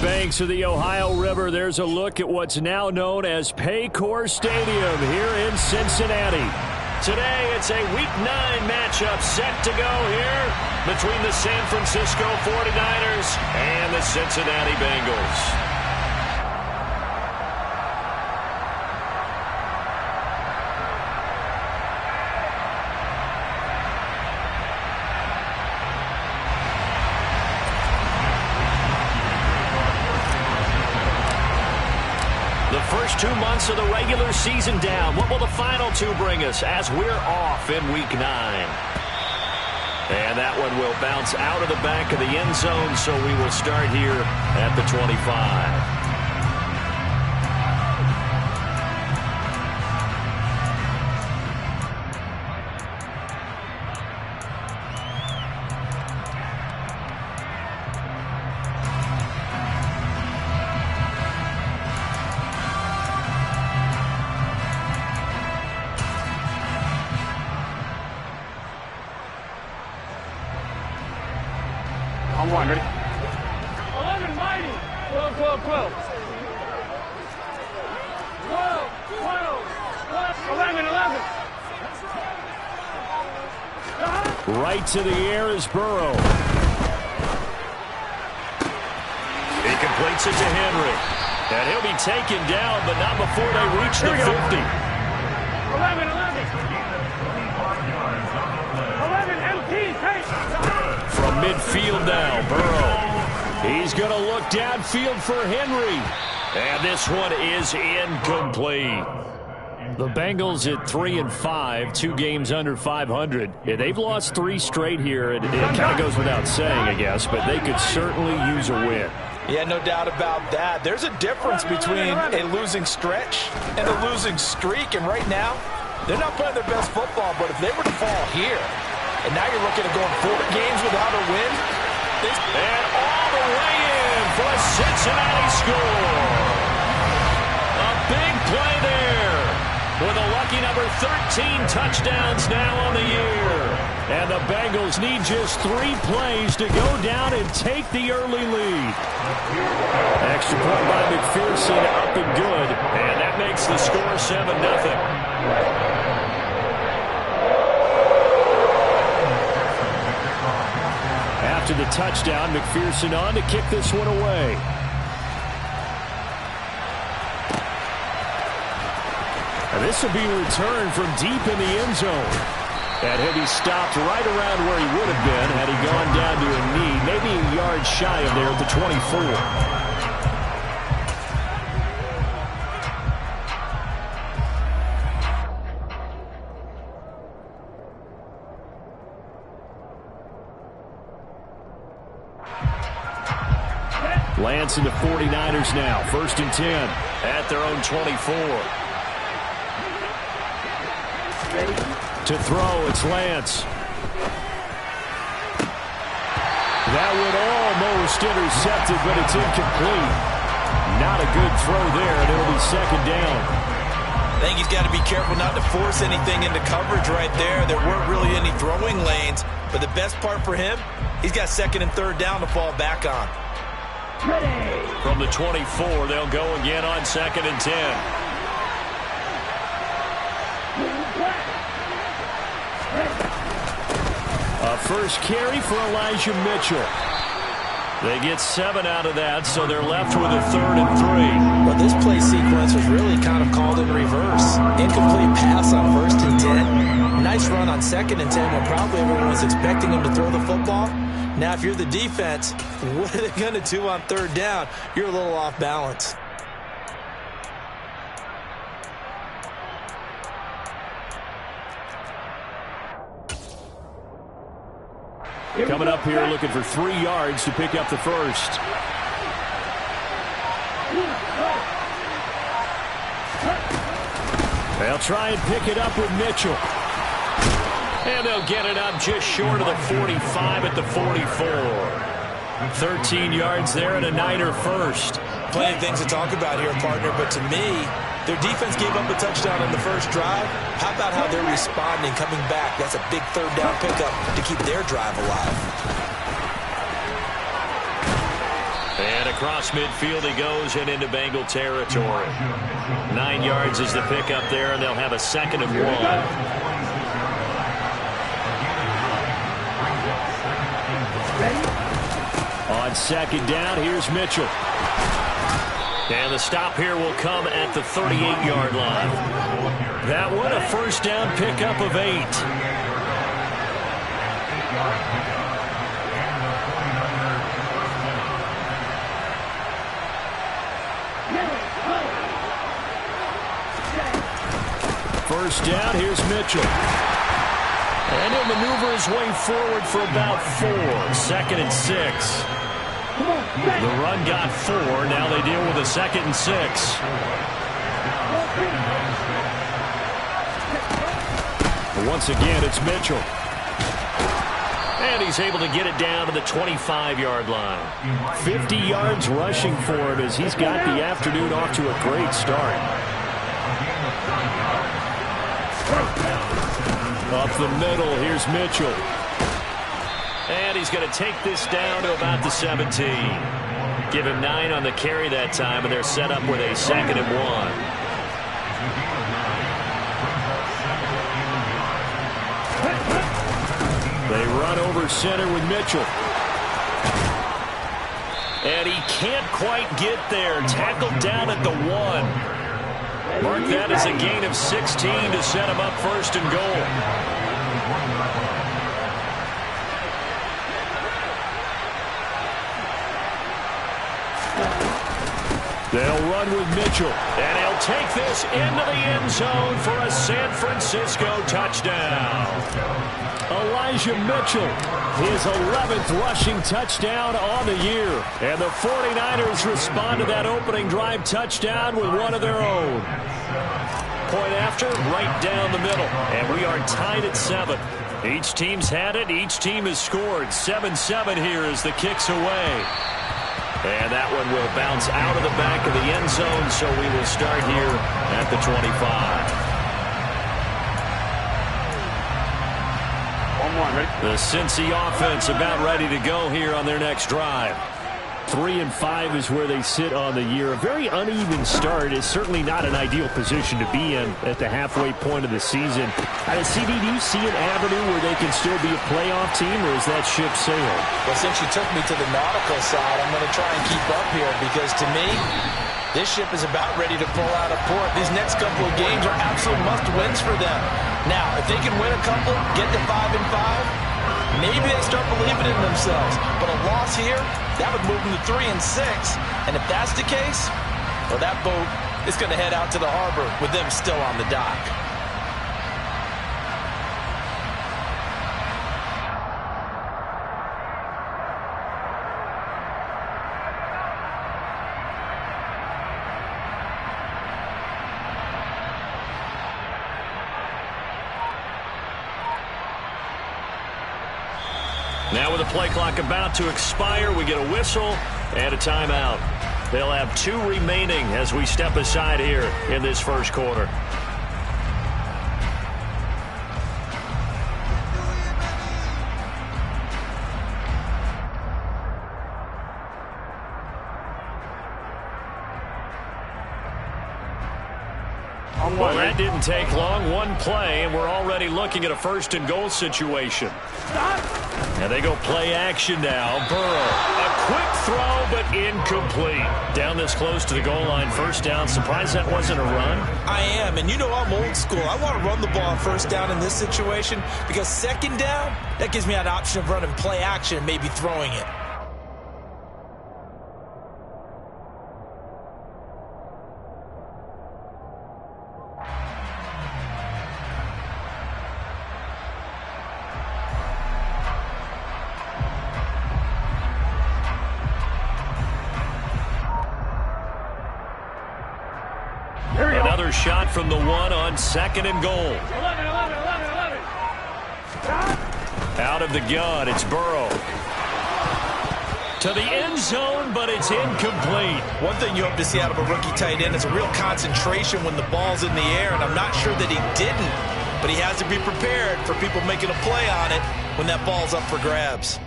banks of the Ohio River, there's a look at what's now known as Paycor Stadium here in Cincinnati. Today, it's a Week 9 matchup set to go here between the San Francisco 49ers and the Cincinnati Bengals. First 2 months of the regular season down. What will the final 2 bring us as we're off in Week 9? And that one will bounce out of the back of the end zone, so we will start here at the 25. On one, ready? 11, mighty. 12, 12, 12. 12, 12, 11, 11. Right to the air is Burrow. He completes it to Henry. And he'll be taken down, but not before they reach the 50. 11, 11. 11, MT, pace. From midfield now, Burrow. He's going to look downfield for Henry. And this one is incomplete. The Bengals at 3-5, 2 games under 500. Yeah, they've lost 3 straight here. It kind of goes without saying, I guess, but they could certainly use a win. Yeah, no doubt about that. There's a difference between a losing stretch and a losing streak. And right now, they're not playing their best football. But if they were to fall here, and now you're looking at going 4 games without a win. And all the way in for a Cincinnati score. A big play there with a lucky number 13 touchdowns now on the year. And the Bengals need just 3 plays to go down and take the early lead. Extra point by McPherson, up and good. And that makes the score 7-0. After the touchdown, McPherson on to kick this one away. And this will be returned from deep in the end zone. And he'll be stopped right around where he would have been had he gone down to a knee, maybe a yard shy of there at the 24. Lance and the 49ers now. 1st and 10 at their own 24. To throw, it's Lance. That would almost intercepted, but it's incomplete. Not a good throw there, and it'll be 2nd down. I think he's got to be careful not to force anything into coverage right there. There weren't really any throwing lanes, but the best part for him, he's got 2nd and 3rd down to fall back on. From the 24, they'll go again on 2nd and 10. A first carry for Elijah Mitchell. They get 7 out of that, so they're left with a 3rd and 3. Well, this play sequence was really kind of called in reverse. Incomplete pass on 1st and 10. Nice run on 2nd and 10 when probably everyone was expecting him to throw the football. Now, if you're the defense, what are they going to do on 3rd down? You're a little off balance. Coming up here looking for 3 yards to pick up the first. They'll try and pick it up with Mitchell. And they'll get it up just short of the 45 at the 44. 13 yards there and a Niner first. Plenty of things to talk about here, partner, but to me, their defense gave up a touchdown on the first drive. How about how they're responding, coming back? That's a big 3rd down pickup to keep their drive alive. And across midfield he goes and into Bengal territory. 9 yards is the pickup there, and they'll have a 2nd and 1. On 2nd down, here's Mitchell. And the stop here will come at the 38-yard line. That one, a 1st down pickup of 8. First down, here's Mitchell. And he'll maneuver his way forward for about 4. 2nd and 6. The run got 4. Now they deal with a 2nd and 6. Once again, it's Mitchell. And he's able to get it down to the 25-yard line. 50 yards rushing for him as he's got the afternoon off to a great start. Up the middle, here's Mitchell. And he's going to take this down to about the 17. Give him 9 on the carry that time, and they're set up with a 2nd and 1. They run over center with Mitchell. And he can't quite get there. Tackled down at the 1. Mark that as a gain of 16 to set him up 1st and goal. They'll run with Mitchell, and he'll take this into the end zone for a San Francisco touchdown. Elijah Mitchell, his 11th rushing touchdown on the year. And the 49ers respond to that opening drive touchdown with one of their own. Point after, right down the middle. And we are tied at 7. Each team's had it. Each team has scored. 7-7 here as the kick's away. And that one will bounce out of the back of the end zone, so we will start here at the 25. The Cincy offense about ready to go here on their next drive. 3-5 is where they sit on the year. A very uneven start is certainly not an ideal position to be in at the halfway point of the season. CD, do you see an avenue where they can still be a playoff team, or is that ship sailed? Well, since you took me to the nautical side, I'm going to try and keep up here, because to me, this ship is about ready to pull out of port. These next couple of games are absolute must-wins for them. Now, if they can win a couple, get to 5-5, maybe they start believing in themselves. But a loss here, that would move them to 3-6. And if that's the case, well, that boat is going to head out to the harbor with them still on the dock. Now with the play clock about to expire, we get a whistle and a timeout. They'll have 2 remaining as we step aside here in this first quarter. Well, that didn't take long. One play, and we're already looking at a 1st and goal situation. And they go play action now. Burrow, a quick throw, but incomplete. Down this close to the goal line, 1st down. Surprised that wasn't a run? I am, and you know I'm old school. I want to run the ball on 1st down in this situation, because 2nd down, that gives me an option of running play action and maybe throwing it. Another shot from the 1 on 2nd and goal. 11. Out of the gun, it's Burrow. To the end zone, but it's incomplete. One thing you hope to see out of a rookie tight end is a real concentration when the ball's in the air, and I'm not sure that he didn't, but he has to be prepared for people making a play on it when that ball's up for grabs.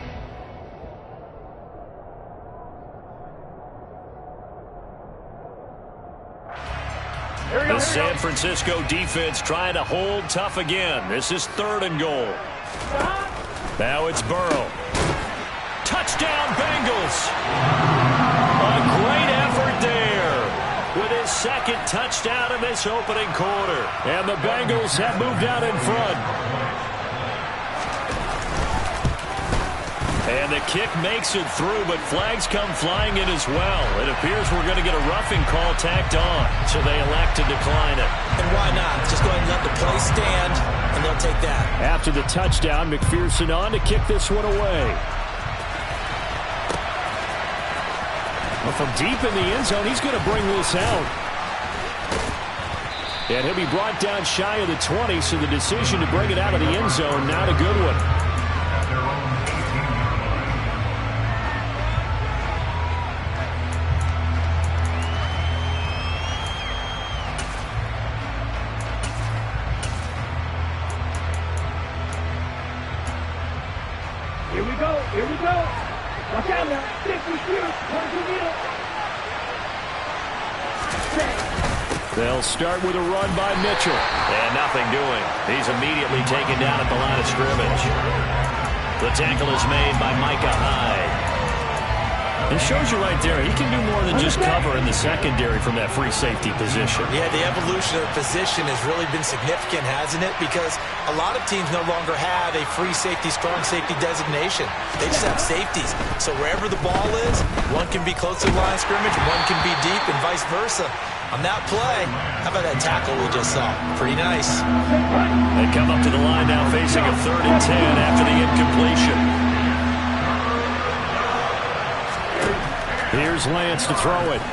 The San Francisco defense trying to hold tough again. This is 3rd and goal. Now it's Burrow. Touchdown, Bengals. A great effort there with his 2nd touchdown in this opening quarter. And the Bengals have moved out in front. And the kick makes it through, but flags come flying in as well. It appears we're going to get a roughing call tacked on, so they elect to decline it. And why not? Just go ahead and let the play stand, and they'll take that. After the touchdown, McPherson on to kick this one away. Well, from deep in the end zone, he's going to bring this out. And he'll be brought down shy of the 20, so the decision to bring it out of the end zone, not a good one. Here we go. Watch out now. 6 receivers. 1-2 middle. They'll start with a run by Mitchell. And nothing doing. He's immediately taken down at the line of scrimmage. The tackle is made by Micah Hyde. It shows you right there, he can do more than just cover in the secondary from that free safety position. Yeah, the evolution of the position has really been significant, hasn't it? Because a lot of teams no longer have a free safety, strong safety designation. They just have safeties. So wherever the ball is, one can be close to the line of scrimmage, one can be deep, and vice versa. On that play, how about that tackle we just saw? Pretty nice. They come up to the line now facing a 3rd and 10 after the incompletion. Here's Lance to throw it.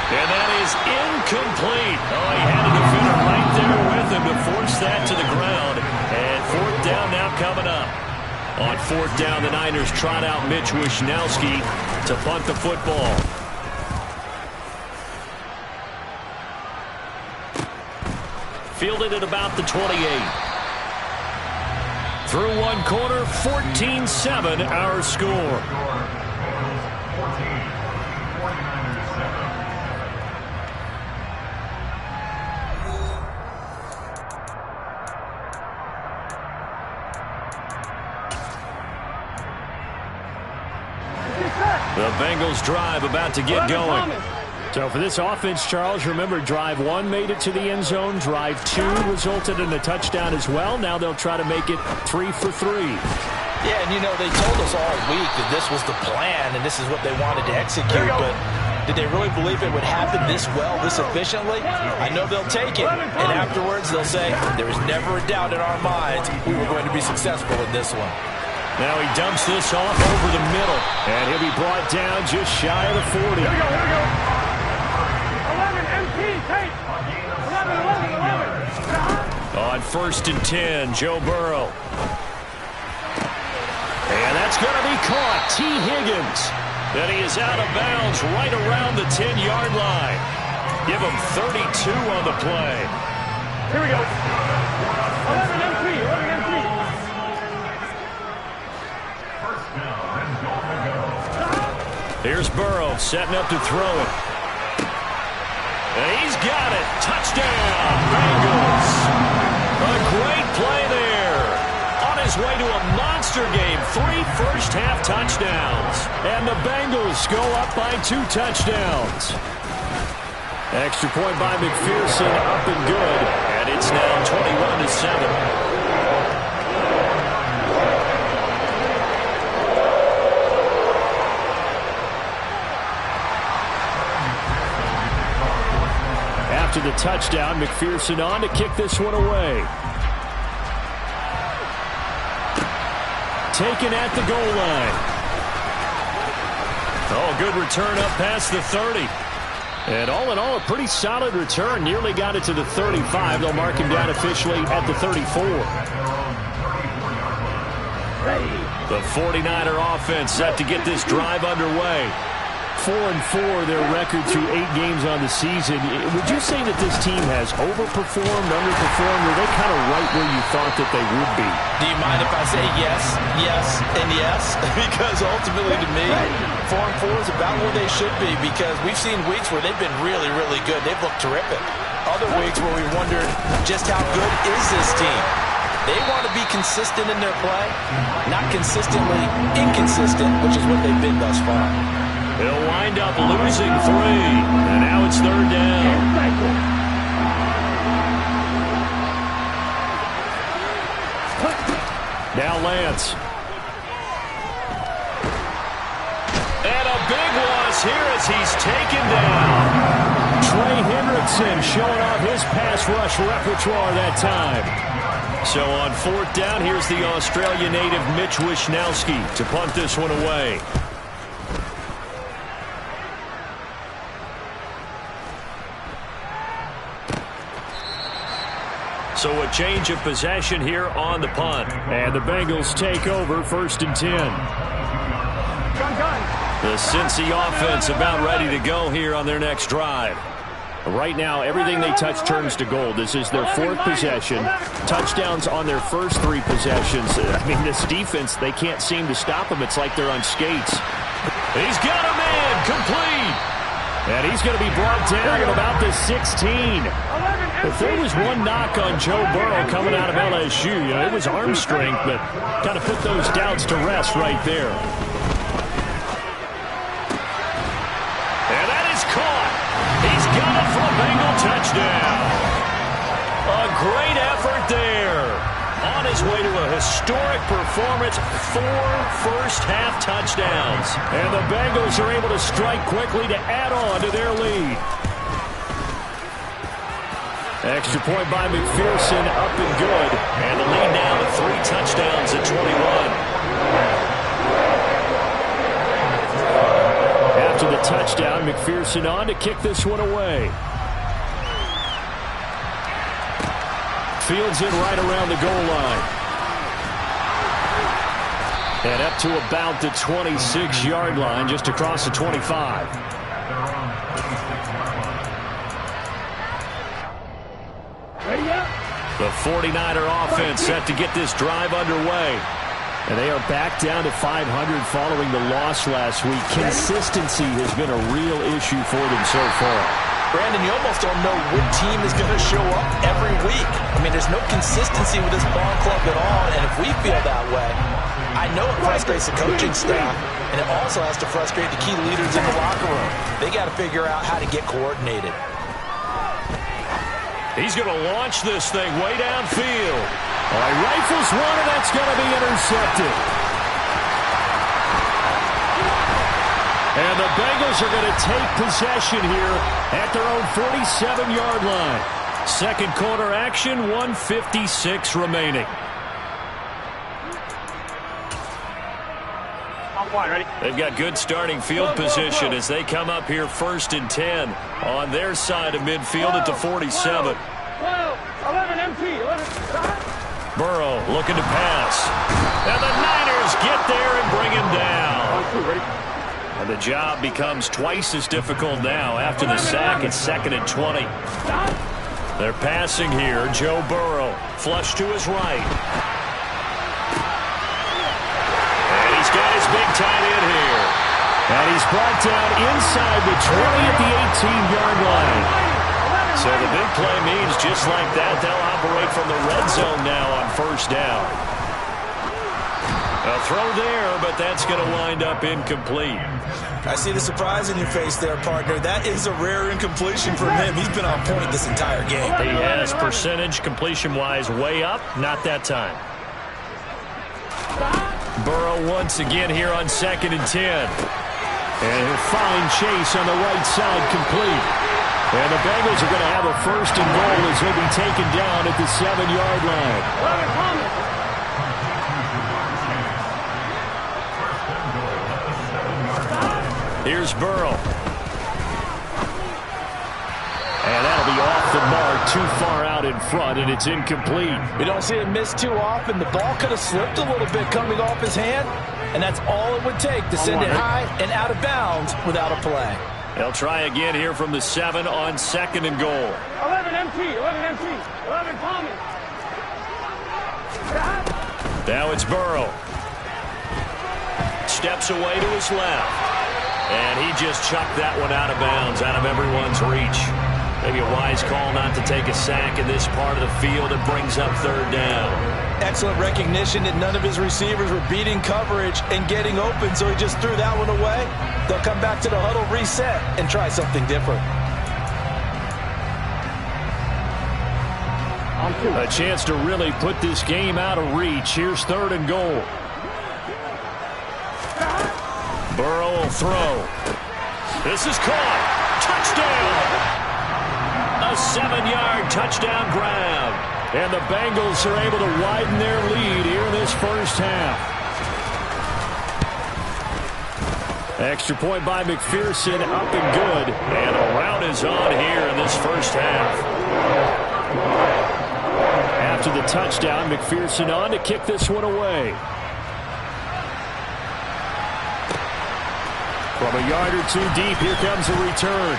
And that is incomplete. Oh, he had a defender right there with him to force that to the ground. And 4th down now coming up. On 4th down, the Niners trot out Mitch Wishnowski to punt the football. Fielded at about the 28. Through one quarter, 14-7 our score. The Bengals drive about to get going. So for this offense, Charles, remember drive 1 made it to the end zone. Drive 2 resulted in a touchdown as well. Now they'll try to make it 3 for 3. Yeah, and you know, they told us all week that this was the plan and this is what they wanted to execute. But did they really believe it would happen this well, this efficiently? I know they'll take it. And afterwards they'll say, there was never a doubt in our minds we were going to be successful in this one. Now he dumps this off over the middle. And he'll be brought down just shy of the 40. Here we go. 11 MT, take. 11. On 1st and 10, Joe Burrow. And that's going to be caught. T. Higgins. And he is out of bounds right around the 10-yard line. Give him 32 on the play. Here we go. 11 MT. Here's Burrow setting up to throw it. And he's got it. Touchdown, Bengals. A great play there. On his way to a monster game. 3 first-half touchdowns. And the Bengals go up by 2 touchdowns. Extra point by McPherson, up and good. And it's now 21-7. After the touchdown, McPherson on to kick this one away. Taken at the goal line. Oh, good return up past the 30. And all in all, a pretty solid return. Nearly got it to the 35. They'll mark him down officially at the 34. The 49er offense set to get this drive underway. 4-4, their record through 8 games on the season. Would you say that this team has overperformed, underperformed, or are they kind of right where you thought that they would be? Do you mind if I say yes, yes, and yes? Because ultimately to me, 4-4 is about where they should be, because we've seen weeks where they've been really, really good. They've looked terrific. Other weeks where we wondered just how good is this team. They want to be consistent in their play, not consistently inconsistent, which is what they've been thus far. They'll wind up losing 3, and now it's 3rd down. Now Lance. And a big loss here as he's taken down. Trey Hendrickson showing off his pass rush repertoire that time. So on 4th down, here's the Australia native Mitch Wishnowsky to punt this one away. So a change of possession here on the punt. And the Bengals take over 1st and 10. The Cincy offense about ready to go here on their next drive. Right now, everything they touch turns to gold. This is their 4th possession. Touchdowns on their first 3 possessions. I mean, this defense, they can't seem to stop them. It's like they're on skates. He's got a man complete. And he's going to be brought down at about the 16. If there was one knock on Joe Burrow coming out of LSU, it was arm strength, but kind of put those doubts to rest right there. And that is caught. He's got it for a Bengal touchdown. A great effort there. On his way to a historic performance, 4 first-half touchdowns. And the Bengals are able to strike quickly to add on to their lead. Extra point by McPherson, up and good. And the lead now to 3 touchdowns at 21. After the touchdown, McPherson on to kick this one away. Fields in right around the goal line. And up to about the 26-yard line, just across the 25. The 49er offense set to get this drive underway. And they are back down to 500 following the loss last week. Consistency has been a real issue for them so far. Brandon, you almost don't know what team is going to show up every week. I mean, there's no consistency with this ball club at all, and if we feel that way, I know it frustrates the coaching staff, and it also has to frustrate the key leaders in the locker room. They got to figure out how to get coordinated. He's going to launch this thing way downfield. All right, rifles one, and that's going to be intercepted. And the Bengals are going to take possession here at their own 47-yard line. Second quarter action, 1:56 remaining. They've got good starting field position as they come up here 1st and 10 on their side of midfield at the 47. 11 MT. Burrow looking to pass. And the Niners get there and bring him down. And the job becomes twice as difficult now after the sack. It's 2nd and 20. They're passing here. Joe Burrow flush to his right. He's got his big tight end here. And he's brought down inside the 20 at the 18-yard line. So the big play means just like that, they'll operate from the red zone now on 1st down. A throw there, but that's going to wind up incomplete. I see the surprise in your face there, partner. That is a rare incompletion for him. He's been on point this entire game. He has percentage completion-wise way up. Not that time. Burrow once again here on 2nd and 10. And he'll find Chase on the right side complete. And the Bengals are going to have a 1st and goal as he'll be taken down at the 7-yard line. Here's Burrow. And that'll be off off the mark, too far out in front, and it's incomplete. You don't see him miss too often. The ball could have slipped a little bit coming off his hand, and that's all it would take to send it high and out of bounds without a play. They'll try again here from the 7 on 2nd and goal. 11 MT, 11 MT, 11 Tommy. Now it's Burrow. Steps away to his left. And he just chucked that one out of bounds, out of everyone's reach. Maybe a wise call not to take a sack in this part of the field. It brings up 3rd down. Excellent recognition that none of his receivers were beating coverage and getting open, so he just threw that one away. They'll come back to the huddle, reset, and try something different. A chance to really put this game out of reach. Here's 3rd and goal. Burrow will throw. This is caught. Touchdown! A 7-yard touchdown grab. And the Bengals are able to widen their lead here in this first half. Extra point by McPherson, up and good. And a rout is on here in this first half. After the touchdown, McPherson on to kick this one away. From a yard or two deep, here comes a return.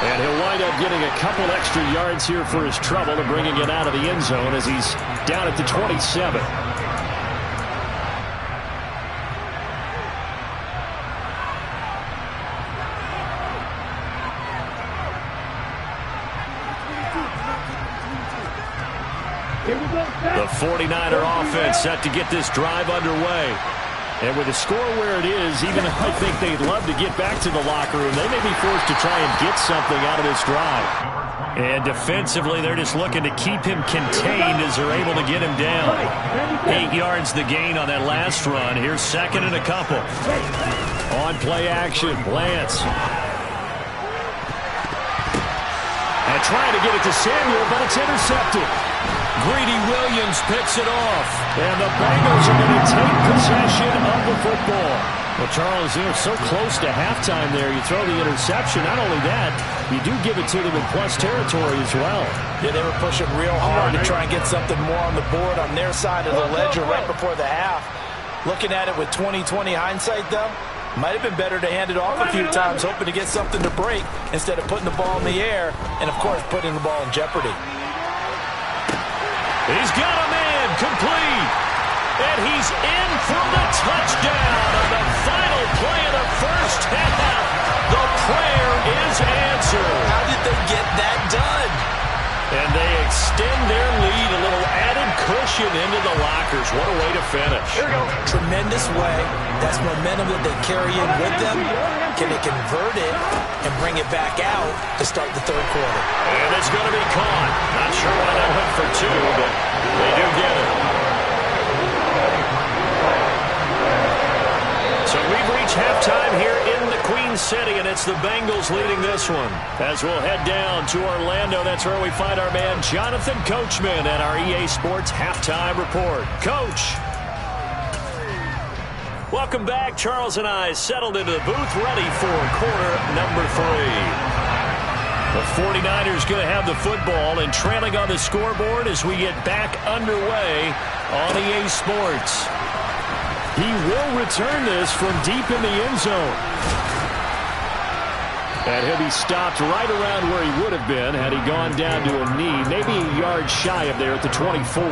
And he'll wind up getting a couple extra yards here for his trouble and bringing it out of the end zone as he's down at the 27. The 49er offense set to get this drive underway. And with the score where it is, even if I think they'd love to get back to the locker room, they may be forced to try and get something out of this drive. And defensively, they're just looking to keep him contained as they're able to get him down. 8 yards the gain on that last run. Here's 2nd and a couple. On play action, Lance. And trying to get it to Samuel, but it's intercepted. Greedy Williams picks it off. And the Bengals are going to take possession of the football. Well, Charles, they're so close to halftime there. You throw the interception. Not only that, you do give it to them in plus territory as well. Yeah, they were pushing real hard to try and get something more on the board on their side of the ledger right before the half. Looking at it with 20/20 hindsight, though, might have been better to hand it off a few times, hoping to get something to break instead of putting the ball in the air and, of course, putting the ball in jeopardy. He's got a man complete. And he's in for the touchdown on the final play of the first half. The prayer is answered. How did they get that done? And they extend their lead, a little added cushion into the lockers. What a way to finish. Here we go. Tremendous way. That's momentum that they carry in with them. Can they convert it and bring it back out to start the 3rd quarter? And it's going to be caught. Not sure why that went for 2, but they do get it. So we've reached halftime here in the Queen City, and it's the Bengals leading this one. As we'll head down to Orlando, that's where we find our man Jonathan Coachman at our EA Sports Halftime Report. Coach. Welcome back. Charles and I settled into the booth, ready for quarter number 3. The 49ers going to have the football and trailing on the scoreboard as we get back underway on EA Sports. He will return this from deep in the end zone. And he'll be stopped right around where he would have been had he gone down to a knee, maybe a yard shy of there at the 24.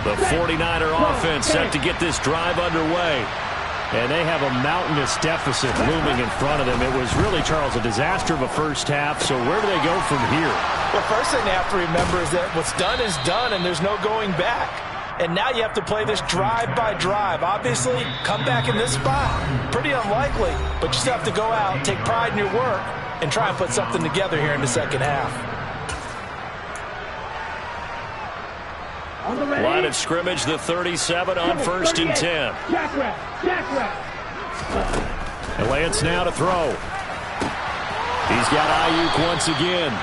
The 49er offense set to get this drive underway. And they have a mountainous deficit looming in front of them. It was really, Charles, a disaster of a first half. So where do they go from here? Well, first thing they have to remember is that what's done is done, and there's no going back. And now you have to play this drive by drive. Obviously, come back in this spot, pretty unlikely. But you still have to go out, take pride in your work, and try and put something together here in the second half. Line of scrimmage, the 37 on 1st and 10. And Lance now to throw. He's got Ayuk once again.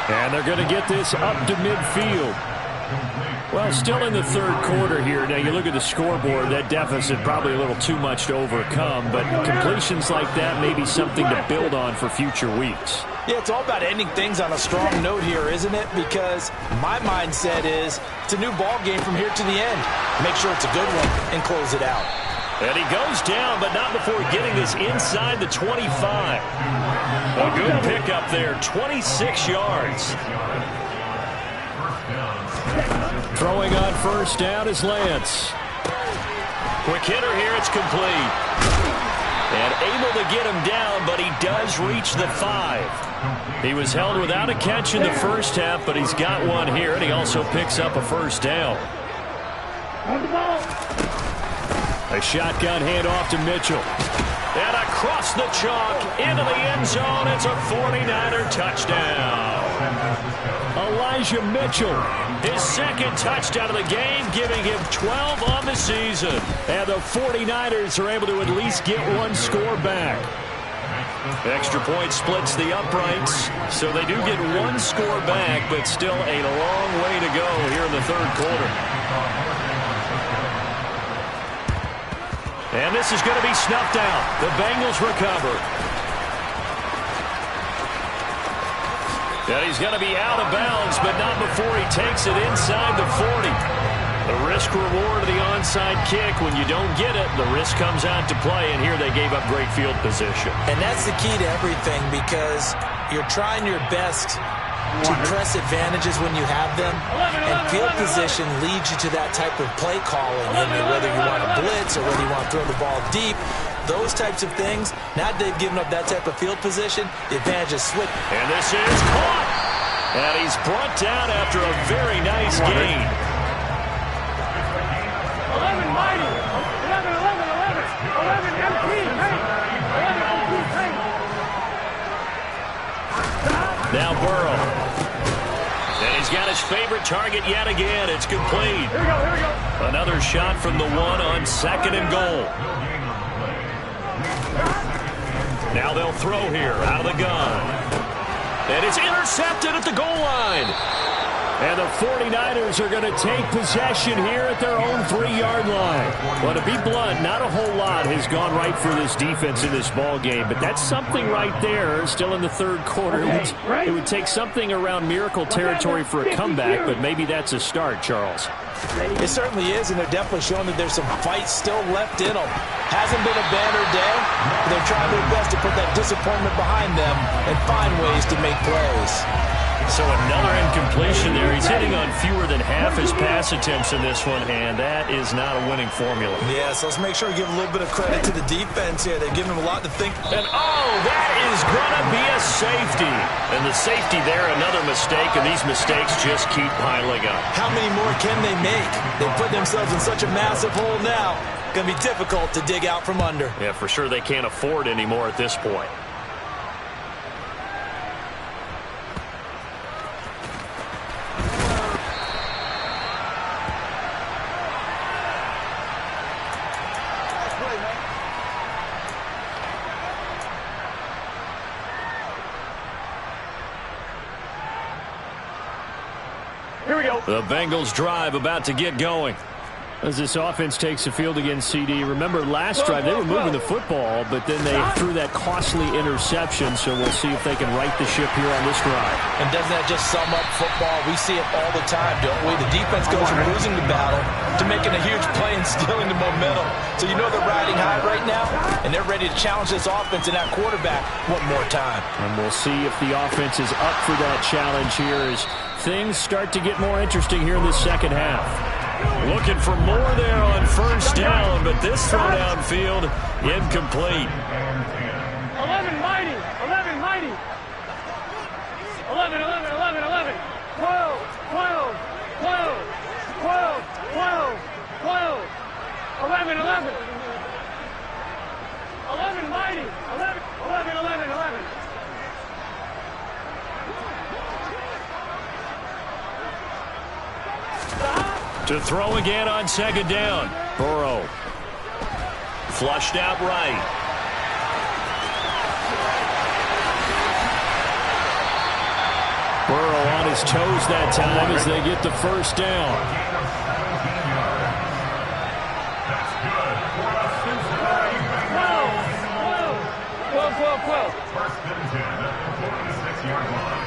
And they're going to get this up to midfield. Well, still in the third quarter here. Now, you look at the scoreboard, that deficit probably a little too much to overcome, but completions like that may be something to build on for future weeks. Yeah, it's all about ending things on a strong note here, isn't it? Because my mindset is it's a new ball game from here to the end. Make sure it's a good one and close it out. And he goes down, but not before getting this inside the 25. A good pickup there, 26 yards. Throwing on first down is Lance. Quick hitter here, it's complete. And able to get him down, but he does reach the 5. He was held without a catch in the first half, but he's got one here, and he also picks up a first down. A shotgun handoff to Mitchell. And across the chalk into the end zone. It's a 49er touchdown. Elijah Mitchell, his second touchdown of the game, giving him 12 on the season. And the 49ers are able to at least get one score back. Extra point splits the uprights, so they do get one score back, but still a long way to go here in the third quarter. And this is going to be snuffed out. The Bengals recover. And he's going to be out of bounds, but not before he takes it inside the 40. The risk reward of the onside kick. When you don't get it, the risk comes out to play, and here they gave up great field position. And that's the key to everything, because you're trying your best to press advantages when you have them, and field position leads you to that type of play calling. I mean, whether you want to blitz or whether you want to throw the ball deep, those types of things. Now they've given up that type of field position, the advantage is switched. And this is caught, and he's brought down after a very nice gain. 11 mighty, 11, 11, 11, 11 MP, hey, 11 MP, hey. Now Burrow. And he's got his favorite target yet again. It's complete. Here we go. Another shot from the 1 on 2nd and goal. Now they'll throw here out of the gun. And it's intercepted at the goal line. And the 49ers are going to take possession here at their own 3-yard line. Well, to be blunt, not a whole lot has gone right for this defense in this ball game, but that's something right there. Still in the third quarter. It would take something around miracle territory for a comeback, but maybe that's a start, Charles. It certainly is, and they're definitely showing that there's some fight still left in them. Hasn't been a banner day, but they're trying their best to put that disappointment behind them and find ways to make plays. So another incompletion there. He's hitting on fewer than half his pass attempts in this one, and that is not a winning formula. Yeah, so let's make sure we give a little bit of credit to the defense here. They've given him a lot to think. And, oh, that is going to be a safety. And the safety there, another mistake, and these mistakes just keep piling up. How many more can they make? They put themselves in such a massive hole now. Going to be difficult to dig out from under. Yeah, for sure they can't afford anymore at this point. Here we go. The Bengals drive about to get going. As this offense takes the field against CD. Remember last drive they were moving the football, but then they threw that costly interception, so we'll see if they can right the ship here on this drive. And doesn't that just sum up football? We see it all the time, don't we? The defense goes from losing the battle to making a huge play and stealing the momentum. So you know they're riding high right now, and they're ready to challenge this offense and that quarterback one more time. And we'll see if the offense is up for that challenge here as things start to get more interesting here in the second half. Looking for more there on first down, but this throw downfield incomplete. 11 mighty, 11 mighty. 11, 11, 11, 11. 12, 12, 12, 12, 12, 12. 11, 11. 11 mighty, 11, 11, 11, 11. To throw again on second down. Burrow. Flushed out right. Burrow on his toes that time as they get the first down. First and 10 at the 46-yard line.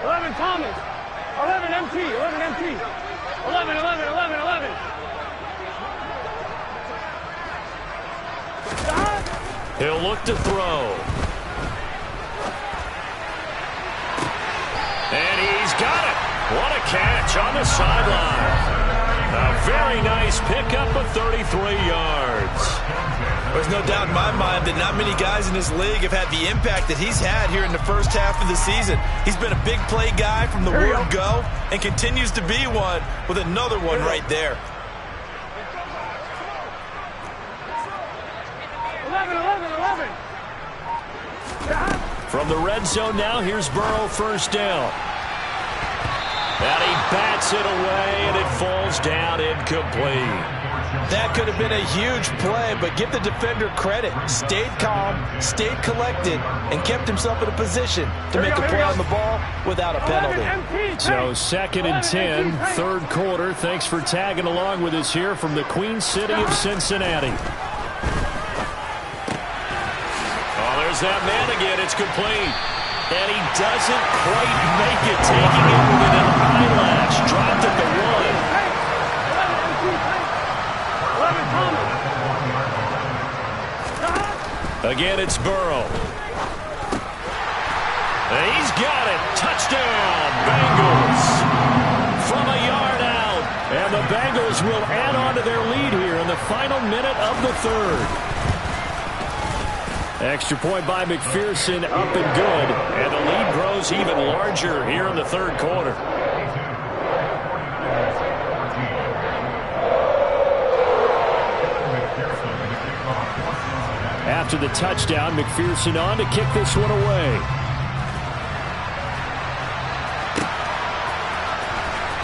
11 Thomas. 11 MT. 11 MT. 11, 11, 11, 11. He'll look to throw. And he's got it. What a catch on the sideline. A very nice pickup of 33 yards. There's no doubt in my mind that not many guys in this league have had the impact that he's had here in the first half of the season. He's been a big play guy from the word go and continues to be one with another one right there. 11, 11, 11. From the red zone now, here's Burrow, first down. And he bats it away, and it falls down incomplete. That could have been a huge play, but give the defender credit. Stayed calm, stayed collected, and kept himself in a position to make a play on the ball without a penalty. So 2nd and 10, third quarter. Thanks for tagging along with us here from the Queen City of Cincinnati. Oh, there's that man again. It's complete. And he doesn't quite make it, taking it within an eyelash. Dropped at the 1. Again, it's Burrow. And he's got it. Touchdown, Bengals. From a yard out. And the Bengals will add on to their lead here in the final minute of the third. Extra point by McPherson, up and good. And the lead grows even larger here in the third quarter. After the touchdown, McPherson on to kick this one away.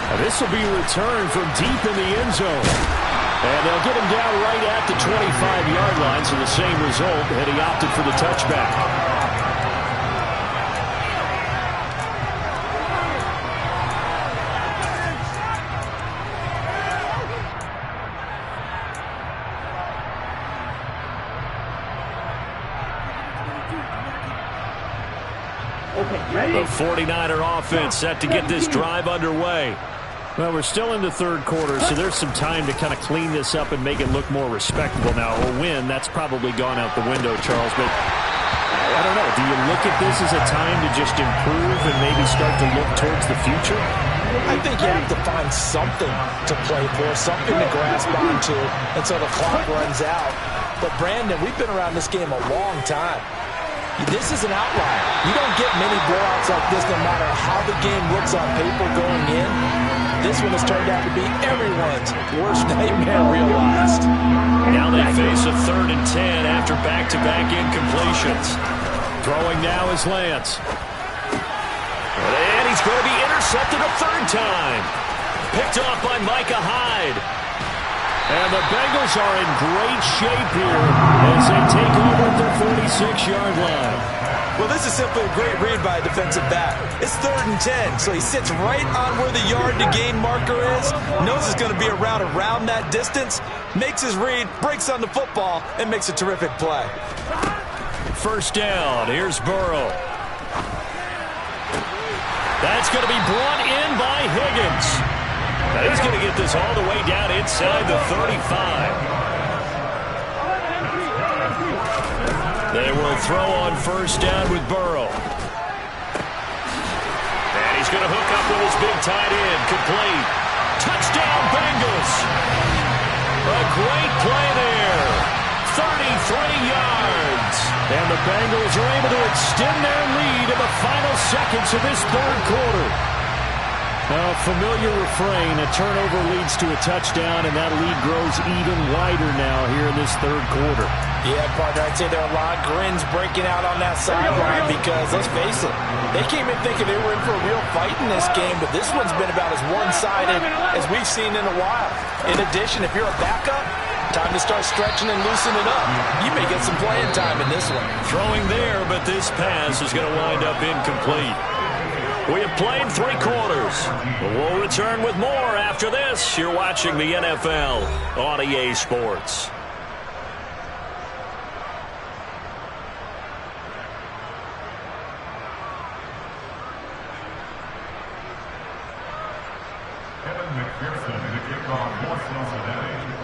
Now this will be returned from deep in the end zone. And they'll get him down right at the 25-yard line, so the same result, and he opted for the touchback. The 49er offense set to get this drive underway. Well, we're still in the third quarter, so there's some time to kind of clean this up and make it look more respectable. Now, a win, that's probably gone out the window, Charles, but I don't know. Do you look at this as a time to just improve and maybe start to look towards the future? I think you have to find something to play for, something to grasp onto until the clock runs out. But, Brandon, we've been around this game a long time. This is an outlier. You don't get many blowouts like this no matter how the game looks on paper going in. This one has turned out to be everyone's worst nightmare realized. Now they face a 3rd and 10 after back-to-back incompletions. Throwing now is Lance. And he's going to be intercepted a 3rd time. Picked off by Micah Hyde. And the Bengals are in great shape here as they take over at their 46-yard line. Well, this is simply a great read by a defensive back. It's 3rd and 10, so he sits right on where the yard-to-gain marker is, knows it's going to be a route around that distance, makes his read, breaks on the football, and makes a terrific play. First down, here's Burrow. That's going to be brought in by Higgins. Now he's going to get this all the way down inside the 35. They will throw on first down with Burrow. And he's going to hook up with his big tight end. Complete. Touchdown, Bengals. A great play there. 33 yards. And the Bengals are able to extend their lead in the final seconds of this third quarter. A familiar refrain, a turnover leads to a touchdown, and that lead grows even wider now here in this third quarter. Yeah, partner, I'd say there are a lot of grins breaking out on that sideline because, let's face it, they came in thinking they were in for a real fight in this game, but this one's been about as one-sided as we've seen in a while. In addition, if you're a backup, time to start stretching and loosening up. You may get some playing time in this one. Throwing there, but this pass is going to wind up incomplete. We have played 3 quarters. We'll return with more after this. You're watching the NFL on EA Sports.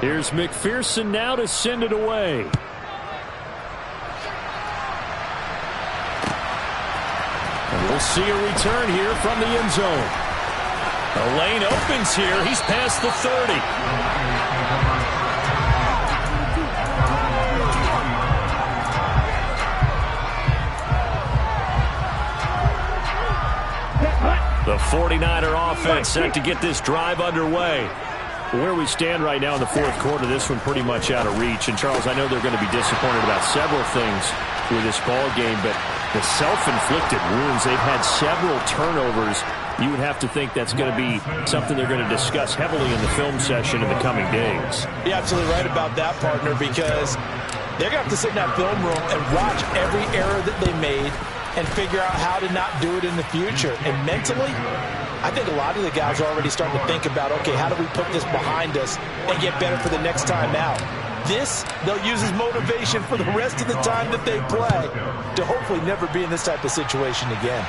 Here's McPherson now to send it away. And we'll see a return here from the end zone. The lane opens here. He's past the 30. The 49er offense set to get this drive underway. Where we stand right now in the fourth quarter, this one pretty much out of reach. And, Charles, I know they're going to be disappointed about several things with this ball game, but the self-inflicted wounds, they've had several turnovers. You would have to think that's going to be something they're going to discuss heavily in the film session in the coming days. You're absolutely right about that, partner, because they're going to have to sit in that film room and watch every error that they made and figure out how to not do it in the future. And mentally, I think a lot of the guys are already starting to think about, okay, how do we put this behind us and get better for the next time out? This, they'll use as motivation for the rest of the time that they play to hopefully never be in this type of situation again.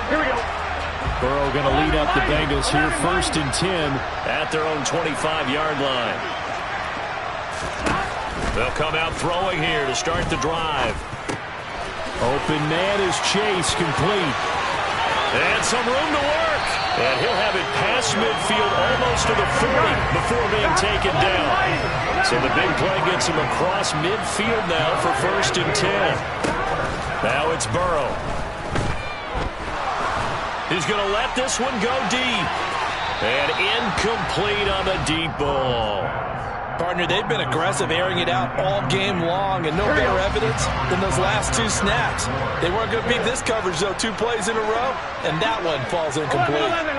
Here we go. Burrow going to lead up the Bengals here, 1st and 10 at their own 25-yard line. They'll come out throwing here to start the drive. Open man is Chase, complete. And some room to work. And he'll have it past midfield almost to the 40 before being taken down. So the big play gets him across midfield now for 1st and 10. Now it's Burrow. He's going to let this one go deep. And incomplete on the deep ball. Partner, they've been aggressive, airing it out all game long, and no better evidence than those last 2 snaps. They weren't going to beat this coverage, though, 2 plays in a row, and that one falls incomplete. 11.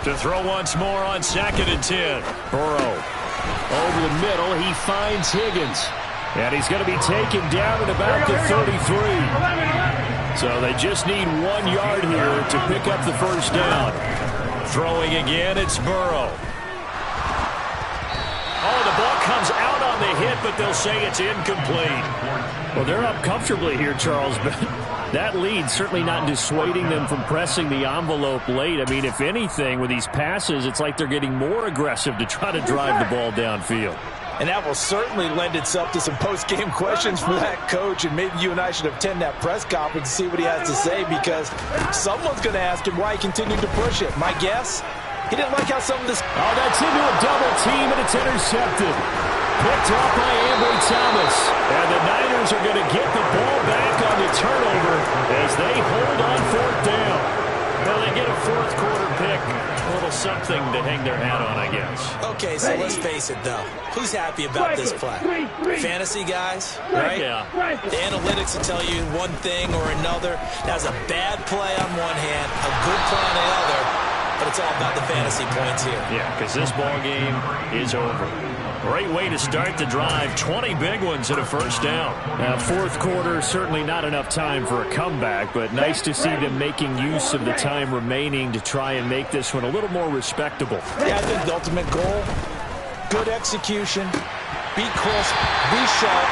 To throw once more on 2nd and 10. Burrow over the middle. He finds Higgins. And he's going to be taken down at about the 33. So they just need 1 yard here to pick up the first down. Throwing again, it's Burrow. Oh, the ball comes out on the hit, but they'll say it's incomplete. Well, they're up comfortably here, Charles, but that lead certainly not dissuading them from pressing the envelope late. I mean, if anything, with these passes, it's like they're getting more aggressive to try to drive the ball downfield. And that will certainly lend itself to some post-game questions for that coach, and maybe you and I should attend that press conference to see what he has to say, because someone's going to ask him why he continued to push it. My guess, he didn't like how some of this... Oh, that's into a double team, and it's intercepted. Picked off by Ambry Thomas. And the Niners are going to get the ball back on the turnover as they hold on 4th down. Well, they get a 4th quarter pick. A little something to hang their hat on, I guess. Okay, so let's face it, though. Who's happy about this play? Fantasy guys, right? Yeah. The analytics will tell you one thing or another. That's a bad play on one hand, a good play on the other, but it's all about the fantasy points here. Yeah, because this ball game is over. Great way to start the drive. 20 big ones at a first down. Now, 4th quarter, certainly not enough time for a comeback, but nice to see them making use of the time remaining to try and make this one a little more respectable. Yeah, I think the ultimate goal, good execution, be crisp, be sharp,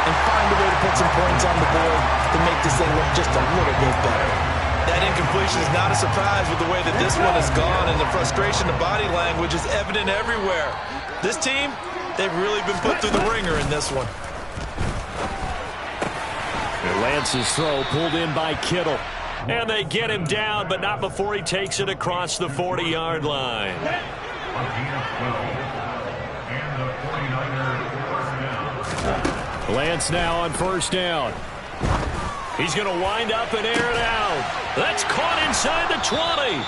and find a way to put some points on the board to make this thing look just a little bit better. That incompletion is not a surprise with the way that this one has gone, and the frustration, the body language is evident everywhere. This team, they've really been put through the ringer in this one. And Lance's throw pulled in by Kittle. And they get him down, but not before he takes it across the 40-yard line. Lance now on 1st down. He's going to wind up and air it out. That's caught inside the 20.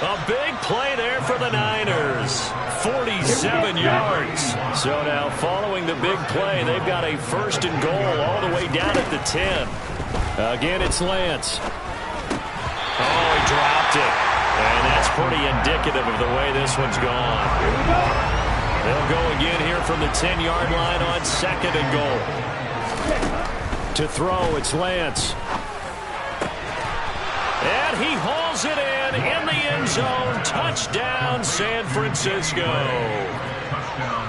A big play there for the Niners. 47 yards. So now following the big play, they've got a 1st and goal all the way down at the 10. Again, it's Lance. Oh, he dropped it. And that's pretty indicative of the way this one's gone. They'll go again here from the 10-yard line on 2nd and goal. To throw, it's Lance. And he hauls it in the end zone. Touchdown, San Francisco.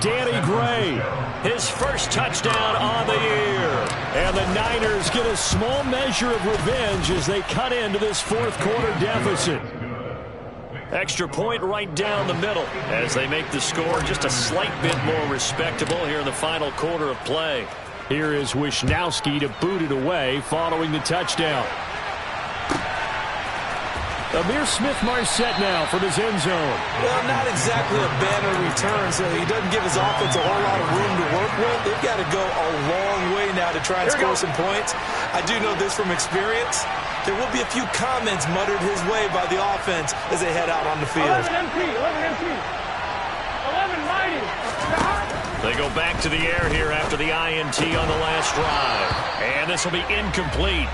Danny Gray, his first touchdown on the year. And the Niners get a small measure of revenge as they cut into this fourth quarter deficit. Extra point right down the middle as they make the score just a slight bit more respectable here in the final quarter of play. Here is Wisnowski to boot it away following the touchdown. Amir Smith-Marset now from his end zone. Well, not exactly a banner return, so he doesn't give his offense a whole lot of room to work with. They've got to go a long way now to try and score some points. I do know this from experience. There will be a few comments muttered his way by the offense as they head out on the field. 11 MT, 11 MT, 11 mighty. They go back to the air here after the INT on the last drive. And this will be incomplete.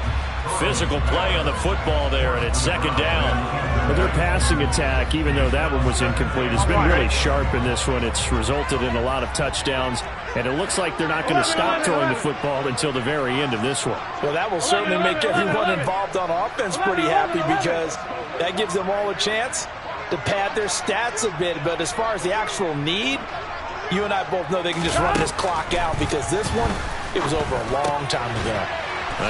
Physical play on the football there, and it's 2nd down. But their passing attack, even though that one was incomplete, has been really sharp in this one. It's resulted in a lot of touchdowns, and it looks like they're not going to stop throwing the football until the very end of this one. Well, that will certainly make everyone involved on offense pretty happy because that gives them all a chance to pad their stats a bit. But as far as the actual need, you and I both know they can just run this clock out because this one, it was over a long time ago.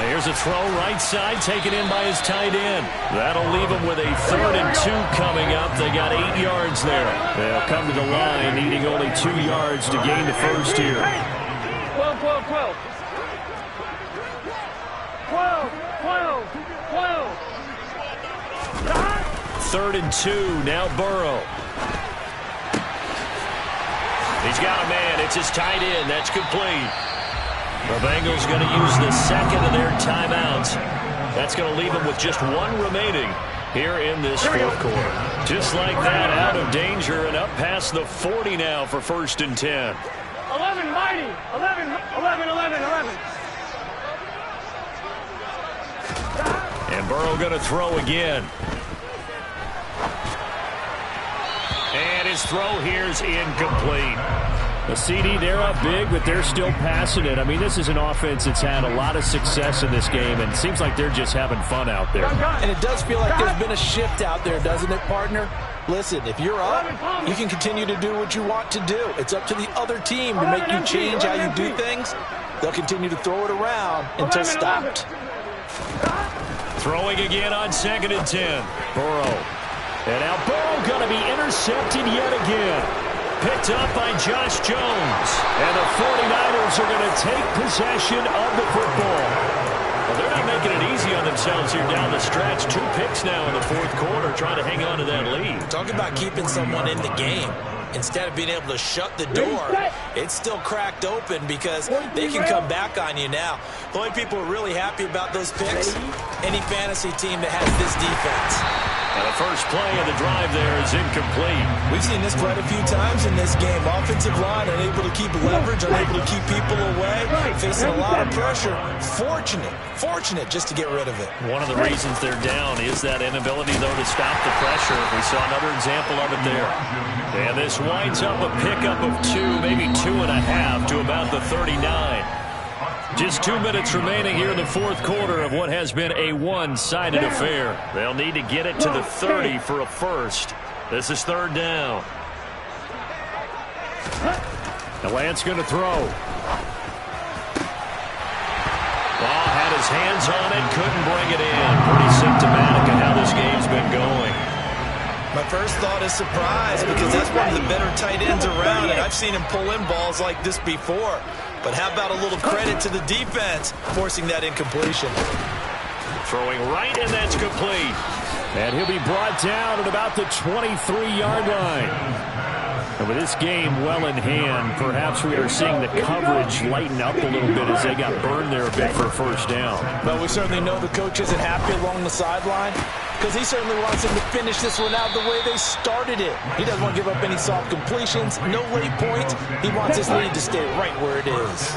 Here's a throw right side taken in by his tight end. That'll leave them with a 3rd and 2 coming up. They got 8 yards there. They'll come to the line needing only 2 yards to gain the first here. 12, 12, 12. 12, 12, 12. 3rd and 2, now Burrow. He's got a man. It's his tight end. That's complete. The Bengals going to use the 2nd of their timeouts. That's going to leave them with just 1 remaining here in this fourth quarter. Just like that, out of danger and up past the 40 now for 1st and 10. 11 mighty, 11, 11, 11, 11. And Burrow going to throw again. And his throw here is incomplete. The CD, they're up big, but they're still passing it. I mean, this is an offense that's had a lot of success in this game, and it seems like they're just having fun out there. And it does feel like there's been a shift out there, doesn't it, partner? Listen, if you're up, you can continue to do what you want to do. It's up to the other team to make you change how you do things. They'll continue to throw it around until stopped. Throwing again on 2nd and 10. Burrow. And now Burrow going to be intercepted yet again. Picked up by Josh Jones. And the 49ers are going to take possession of the football. Well, they're not making it easy on themselves here down the stretch. 2 picks now in the fourth quarter trying to hang on to that lead. Talk about keeping someone in the game. Instead of being able to shut the door, it's still cracked open because they can come back on you now. The only people who are really happy about those picks, any fantasy team that has this defense. And the first play of the drive there is incomplete. We've seen this quite a few times in this game. Offensive line unable to keep leverage, unable to keep people away, facing a lot of pressure. Fortunate just to get rid of it. One of the reasons they're down is that inability, though, to stop the pressure. We saw another example of it there. And this winds up a pickup of 2, maybe 2.5 to about the 39. Just 2 minutes remaining here in the fourth quarter of what has been a one-sided affair. They'll need to get it to the 30 for a first. This is 3rd down. And Lance going to throw. Ball had his hands on it, couldn't bring it in. Pretty symptomatic of how this game's been going. My first thought is surprise because that's one of the better tight ends around, and I've seen him pull in balls like this before. But how about a little credit to the defense forcing that incompletion? Throwing right, and that's complete. And he'll be brought down at about the 23-yard line. And with this game well in hand, perhaps we are seeing the coverage lighten up a little bit as they got burned there a bit for a first down. But we certainly know the coach isn't happy along the sideline because he certainly wants him to finish this one out the way they started it. He doesn't want to give up any soft completions, no late points. He wants his lead to stay right where it is.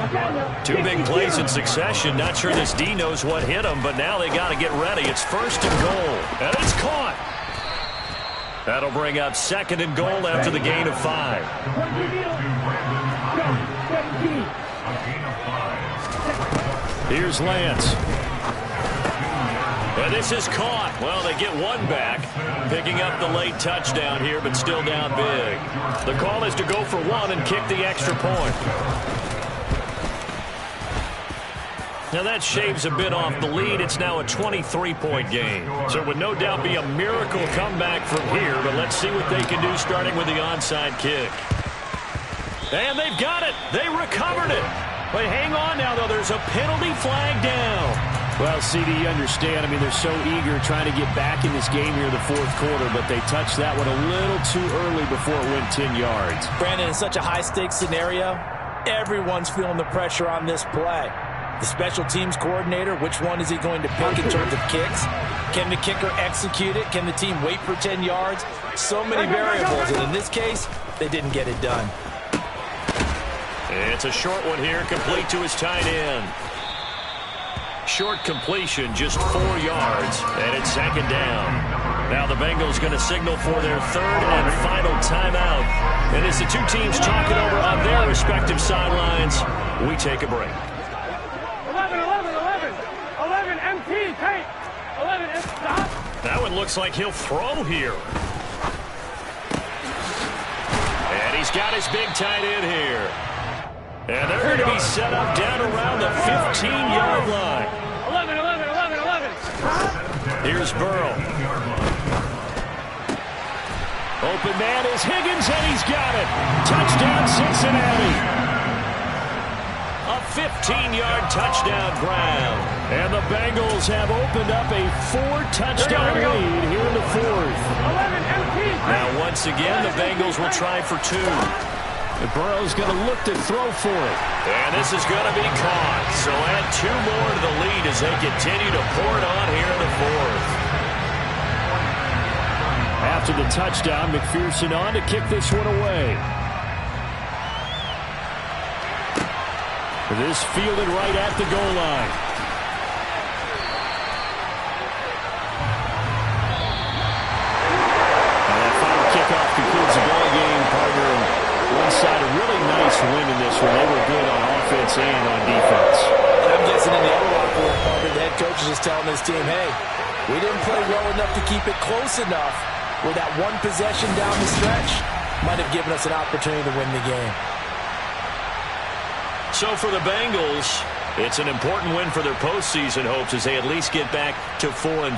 2 big plays in succession. Not sure this D knows what hit him, but now they got to get ready. It's 1st and goal, and it's caught. That'll bring up 2nd and goal after the gain of 5. Here's Lance. And this is caught. Well, they get one back, picking up the late touchdown here, but still down big. The call is to go for 1 and kick the extra point. Now that shaves a bit off the lead. It's now a 23-point game. So it would no doubt be a miracle comeback from here, but let's see what they can do starting with the onside kick. And they've got it. They recovered it. But hang on now, though. There's a penalty flag down. Well, CD, you understand. I mean, they're so eager trying to get back in this game here in the 4th quarter, but they touched that one a little too early before it went 10 yards. Brandon, in such a high-stakes scenario, everyone's feeling the pressure on this play. The special teams coordinator, which one is he going to pick in terms of kicks? Can the kicker execute it? Can the team wait for 10 yards? So many variables, and in this case, they didn't get it done. It's a short one here, complete to his tight end. Short completion, just 4 yards, and it's 2nd down. Now the Bengals going to signal for their 3rd and final timeout. And as the two teams talk it over on their respective sidelines, we take a break. 11 MT, tape. 11 MT, stop. That one looks like he'll throw here. And he's got his big tight end here. And they're going to be set up down around the 15-yard line. 11. Here's Burrow. Open man is Higgins, and he's got it. Touchdown, Cincinnati. A 15-yard touchdown ground. And the Bengals have opened up a 4-touchdown lead here in the 4th. 11 MT. Now, once again, the Bengals will try for 2. And Burrow's going to look to throw for it. And this is going to be caught. So add 2 more to the lead as they continue to pour it on here in the 4th. After the touchdown, McPherson on to kick this one away. This fielded right at the goal line. And that final kickoff concludes the ball game, partner. One side, a really nice win in this one. They were good on offense and on defense. And I'm guessing in the other locker room, partner, the head coach is just telling his team, hey, we didn't play well enough to keep it close enough where that one possession down the stretch might have given us an opportunity to win the game. So for the Bengals, it's an important win for their postseason hopes as they at least get back to 4-5.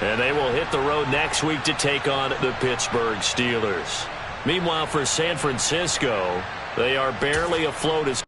And they will hit the road next week to take on the Pittsburgh Steelers. Meanwhile, for San Francisco, they are barely afloat as